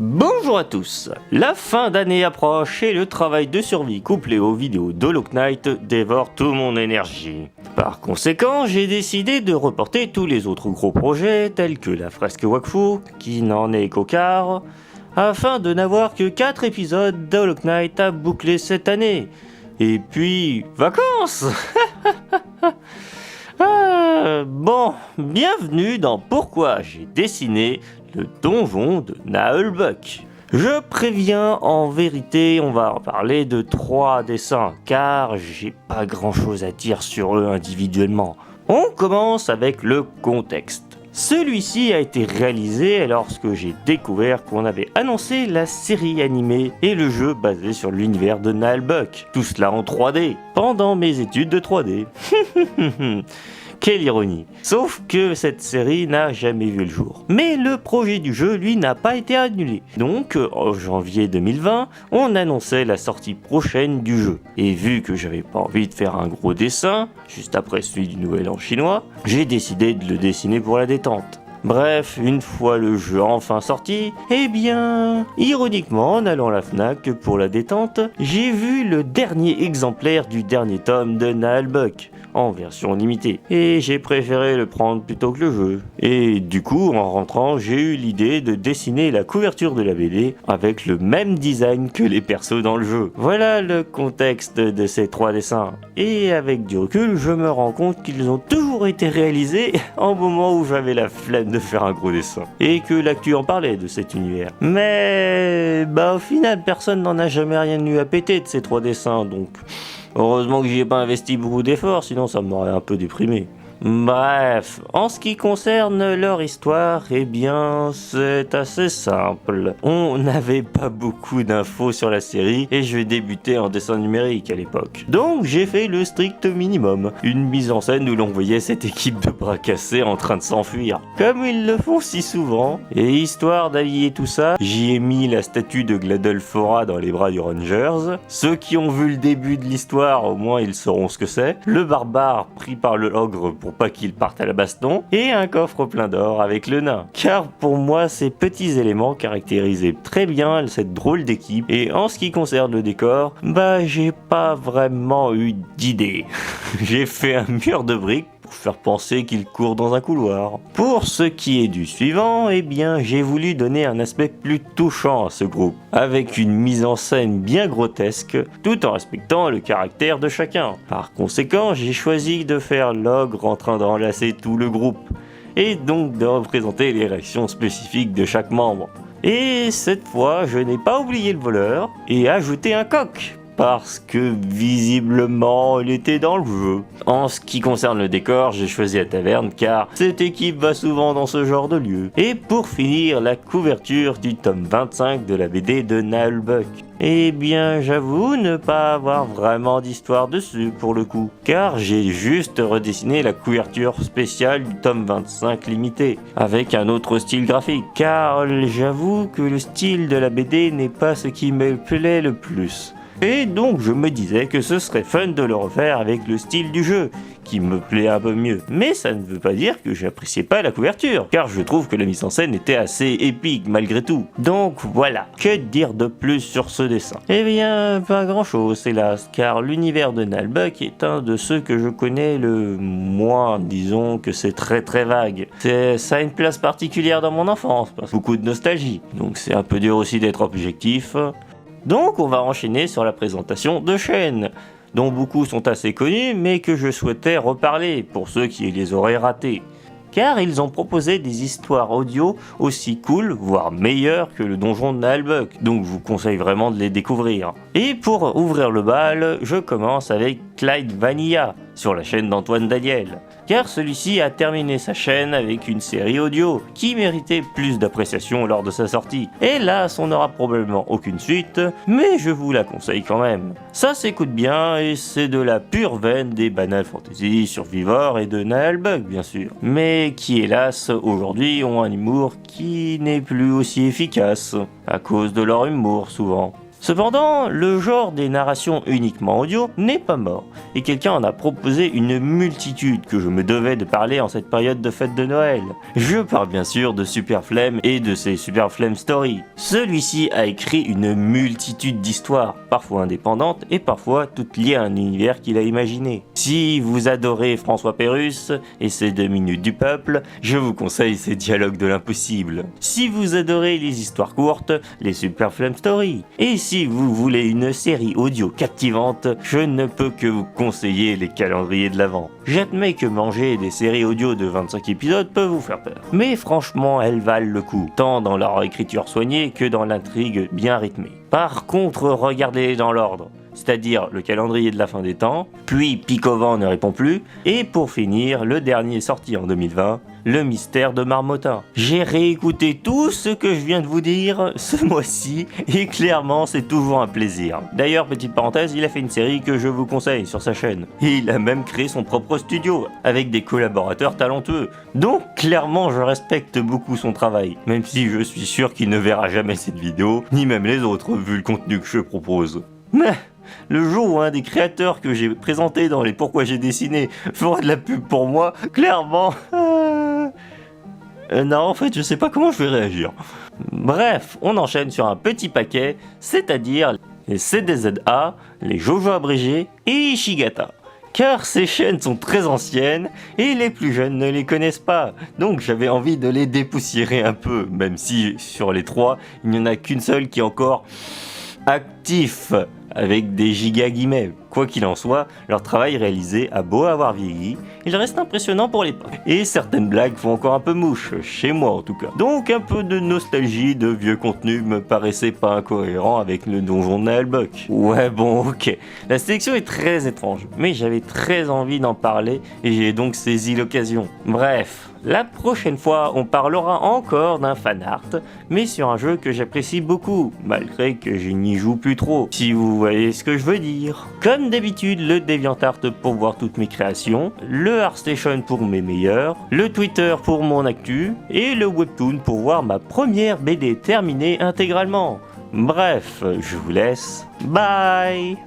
Bonjour à tous. La fin d'année approche et le travail de survie couplé aux vidéos d'Hollow Knight dévore toute mon énergie. Par conséquent, j'ai décidé de reporter tous les autres gros projets tels que la fresque Wakfu, qui n'en est qu'au quart, afin de n'avoir que 4 épisodes d'Hollow Knight à boucler cette année. Et puis, vacances. Bon, bienvenue dans Pourquoi j'ai dessiné le donjon de Naheulbeuk. Je préviens, en vérité, on va en parler de 3 dessins, car j'ai pas grand chose à dire sur eux individuellement. On commence avec le contexte. Celui-ci a été réalisé lorsque j'ai découvert qu'on avait annoncé la série animée et le jeu basé sur l'univers de Naheulbeuk. Tout cela en 3D, pendant mes études de 3D. Quelle ironie. Sauf que cette série n'a jamais vu le jour. Mais le projet du jeu, lui, n'a pas été annulé. Donc, en janvier 2020, on annonçait la sortie prochaine du jeu. Et vu que j'avais pas envie de faire un gros dessin, juste après celui du Nouvel An chinois, j'ai décidé de le dessiner pour la détente. Bref, une fois le jeu enfin sorti, eh bien, ironiquement, en allant à la Fnac pour la détente, j'ai vu le dernier exemplaire du dernier tome de Naheulbeuk, en version limitée, et j'ai préféré le prendre plutôt que le jeu. Et du coup, en rentrant, j'ai eu l'idée de dessiner la couverture de la BD avec le même design que les persos dans le jeu. Voilà le contexte de ces 3 dessins. Et avec du recul, je me rends compte qu'ils ont toujours été réalisés au moment où j'avais la flemme de faire un gros dessin. Et que l'actu en parlait de cet univers. Mais, au final, personne n'en a jamais rien eu à péter de ces 3 dessins, donc... Heureusement que j'y ai pas investi beaucoup d'efforts, sinon ça m'aurait un peu déprimé. Bref, en ce qui concerne leur histoire, eh bien, c'est assez simple. On n'avait pas beaucoup d'infos sur la série et je débutais en dessin numérique à l'époque. Donc j'ai fait le strict minimum. Une mise en scène où l'on voyait cette équipe de bras cassés en train de s'enfuir. Comme ils le font si souvent. Et histoire d'allier tout ça, j'y ai mis la statue de Gladolfora dans les bras du Rangers. Ceux qui ont vu le début de l'histoire, au moins ils sauront ce que c'est. Le barbare pris par le ogre pour pas qu'il parte à la baston, et un coffre plein d'or avec le nain. Car pour moi, ces petits éléments caractérisaient très bien cette drôle d'équipe, et en ce qui concerne le décor, j'ai pas vraiment eu d'idée. J'ai fait un mur de briques pour faire penser qu'il court dans un couloir. Pour ce qui est du suivant, eh bien j'ai voulu donner un aspect plus touchant à ce groupe, avec une mise en scène bien grotesque, tout en respectant le caractère de chacun. Par conséquent, j'ai choisi de faire l'ogre en train d'enlacer tout le groupe, et donc de représenter les réactions spécifiques de chaque membre. Et cette fois, je n'ai pas oublié le voleur, et ajouté un coq, parce que visiblement il était dans le jeu. En ce qui concerne le décor, j'ai choisi la taverne car cette équipe va souvent dans ce genre de lieu. Et pour finir, la couverture du tome 25 de la BD de Naheulbeuk. Eh bien, j'avoue ne pas avoir vraiment d'histoire dessus pour le coup, car j'ai juste redessiné la couverture spéciale du tome 25 limité, avec un autre style graphique, car j'avoue que le style de la BD n'est pas ce qui me plaît le plus. Et donc je me disais que ce serait fun de le refaire avec le style du jeu, qui me plaît un peu mieux. Mais ça ne veut pas dire que j'appréciais pas la couverture, car je trouve que la mise en scène était assez épique malgré tout. Donc voilà, que dire de plus sur ce dessin? Eh bien, pas grand chose hélas, car l'univers de Naheulbeuk est un de ceux que je connais le moins, disons que c'est très très vague. Ça a une place particulière dans mon enfance, parce que beaucoup de nostalgie, donc c'est un peu dur aussi d'être objectif. Donc on va enchaîner sur la présentation de chaînes, dont beaucoup sont assez connus mais que je souhaitais reparler pour ceux qui les auraient ratés. Car ils ont proposé des histoires audio aussi cool, voire meilleures que le donjon de Naheulbeuk, donc je vous conseille vraiment de les découvrir. Et pour ouvrir le bal, je commence avec Clyde Vanilla, sur la chaîne d'Antoine Daniel, car celui-ci a terminé sa chaîne avec une série audio qui méritait plus d'appréciation lors de sa sortie. Hélas, on n'aura probablement aucune suite, mais je vous la conseille quand même. Ça s'écoute bien et c'est de la pure veine des Banal Fantasy, Survivor et de Naheulbeuk bien sûr, mais qui hélas aujourd'hui ont un humour qui n'est plus aussi efficace, à cause de leur humour souvent. Cependant, le genre des narrations uniquement audio n'est pas mort, et quelqu'un en a proposé une multitude que je me devais de parler en cette période de fête de Noël. Je parle bien sûr de Super Flemme et de ses Super Flemme Stories. Celui-ci a écrit une multitude d'histoires, parfois indépendantes et parfois toutes liées à un univers qu'il a imaginé. Si vous adorez François Pérusse et ses 2 minutes du peuple, je vous conseille ses dialogues de l'impossible. Si vous adorez les histoires courtes, les Super Flemme Stories. Et si vous voulez une série audio captivante, je ne peux que vous conseiller les calendriers de l'Avent. J'admets que manger des séries audio de 25 épisodes peut vous faire peur. Mais franchement, elles valent le coup, tant dans leur écriture soignée que dans l'intrigue bien rythmée. Par contre, regardez-les dans l'ordre. C'est-à-dire le calendrier de la fin des temps, puis Pic-au-Vent ne répond plus, et pour finir, le dernier sorti en 2020, Le Mystère de Marmottin. J'ai réécouté tout ce que je viens de vous dire ce mois-ci, et clairement c'est toujours un plaisir. D'ailleurs, petite parenthèse, il a fait une série que je vous conseille sur sa chaîne. Et il a même créé son propre studio, avec des collaborateurs talentueux. Donc clairement je respecte beaucoup son travail, même si je suis sûr qu'il ne verra jamais cette vidéo, ni même les autres, vu le contenu que je propose. Mais le jour où un des créateurs que j'ai présenté dans les Pourquoi j'ai dessiné fera de la pub pour moi, clairement... non, en fait, je sais pas comment je vais réagir. Bref, on enchaîne sur un petit paquet, c'est-à-dire les CDZA, les JoJo abrégés et Ishigata. Car ces chaînes sont très anciennes et les plus jeunes ne les connaissent pas. Donc j'avais envie de les dépoussiérer un peu, même si sur les 3, il n'y en a qu'une seule qui est encore actif, avec des giga guillemets. Quoi qu'il en soit, leur travail réalisé a beau avoir vieilli, il reste impressionnant pour l'époque. Et certaines blagues font encore un peu mouche, chez moi en tout cas. Donc un peu de nostalgie de vieux contenu me paraissait pas incohérent avec le donjon de Naheulbeuk. Ouais bon ok, la sélection est très étrange, mais j'avais très envie d'en parler et j'ai donc saisi l'occasion. Bref, la prochaine fois on parlera encore d'un fanart, mais sur un jeu que j'apprécie beaucoup, malgré que je n'y joue plus trop, si vous voyez ce que je veux dire. Comme d'habitude, le DeviantArt pour voir toutes mes créations, le ArtStation pour mes meilleurs, le Twitter pour mon actu, et le Webtoon pour voir ma première BD terminée intégralement. Bref, je vous laisse. Bye!